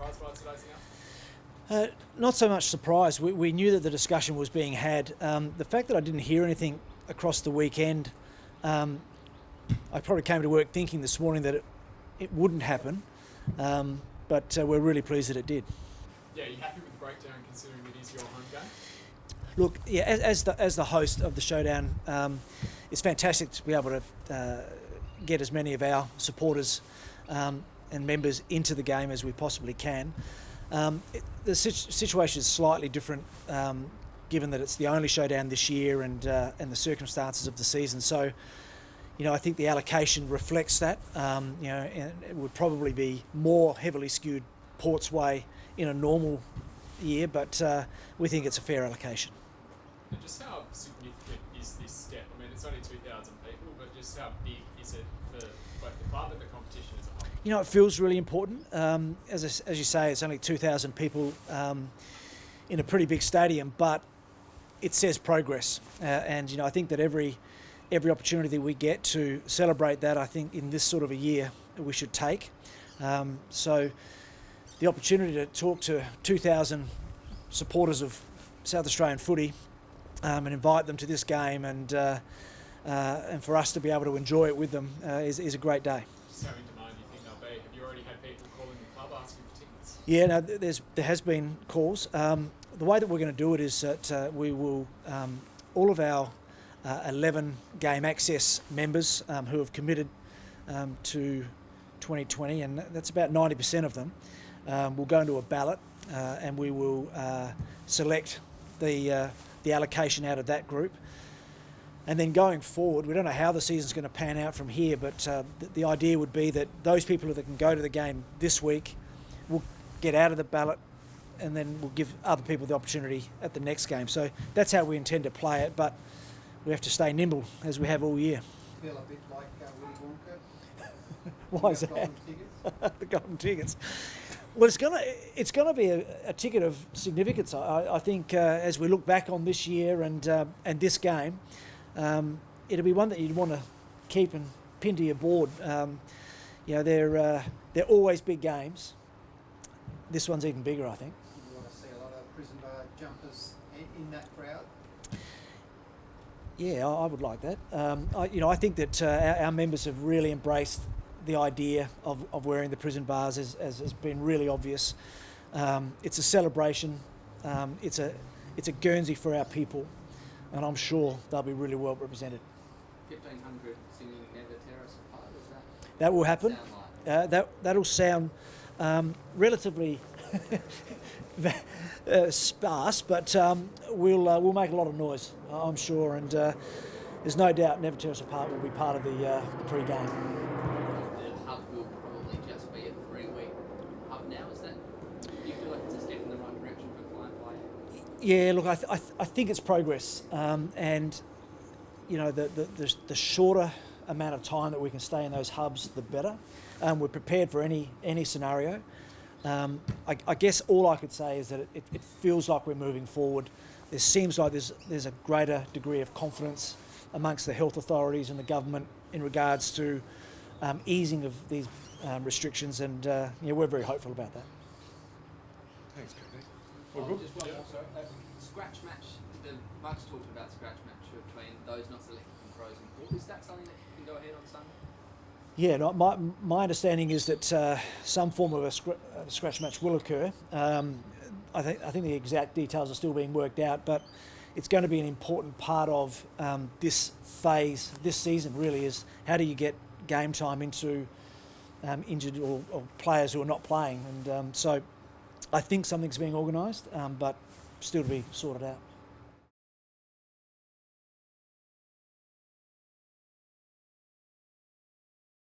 surprised by today's announcement? Not so much surprised. We knew that the discussion was being had. The fact that I didn't hear anything across the weekend, I probably came to work thinking this morning that it wouldn't happen, but we're really pleased that it did. Yeah, are you happy with the breakdown considering it is your home game? Look, yeah, as the host of the showdown, it's fantastic to be able to get as many of our supporters and members into the game as we possibly can. The situation is slightly different, given that it's the only showdown this year and the circumstances of the season. So, I think the allocation reflects that. And it would probably be more heavily skewed Port's way in a normal year, but we think it's a fair allocation. And just how significant is this step? I mean, it's only 2,000 people, but just how big is it for both the club and the competition as a whole? It feels really important. As you say, it's only 2,000 people in a pretty big stadium, but it says progress. And I think that every opportunity that we get to celebrate that, I think in this sort of a year, we should take. So the opportunity to talk to 2,000 supporters of South Australian footy and invite them to this game and for us to be able to enjoy it with them is a great day. Just how in demand do you think they'll be? Have you already had people calling the club asking for tickets? Yeah, no, there has been calls. The way that we're going to do it is that we will, all of our 11 game access members who have committed to 2020, and that's about 90% of them, will go into a ballot and we will select the allocation out of that group. And then going forward, we don't know how the season's going to pan out from here, but the idea would be that those people that can go to the game this week will get out of the ballot, and then we'll give other people the opportunity at the next game. So that's how we intend to play it, but we have to stay nimble as we have all year. Feel a bit like Willy Wonka. Why is that? Golden tickets. The golden tickets. Well, it's gonna be a ticket of significance. I think as we look back on this year and this game, it'll be one that you'd want to keep and pin to your board. They're always big games. This one's even bigger, I think. You want to see a lot of prison bar jumpers in that crowd. Yeah, I would like that. I think that our members have really embraced the idea of wearing the prison bars as has been really obvious. It's a celebration. It's a Guernsey for our people, and I'm sure they'll be really well represented. 1,500 singing "Never Tear Us Apart." Is that will happen? Sound like? That'll sound relatively sparse, but we'll make a lot of noise, I'm sure, and there's no doubt "Never Tear Us Apart" will be part of the pre-game. The hub will probably just be a 3-week hub now. Is that? Do you feel like it's a step in the right direction for client play? Yeah, look, I think it's progress, and the shorter amount of time that we can stay in those hubs, the better. We're prepared for any scenario. I guess all I could say is that it feels like we're moving forward. There seems like there's a greater degree of confidence amongst the health authorities and the government in regards to easing of these restrictions, and we're very hopeful about that. Thanks, Cody. Just one more, sorry. Scratch match. The Mark's talked about scratch match between those not selected from Crows and Port. Is that something that can go ahead on Sunday? Yeah, no, my understanding is that some form of a scratch match will occur. I think the exact details are still being worked out, but it's going to be an important part of this phase, this season really, is how do you get game time into injured or players who are not playing. And so I think something's being organised, but still to be sorted out.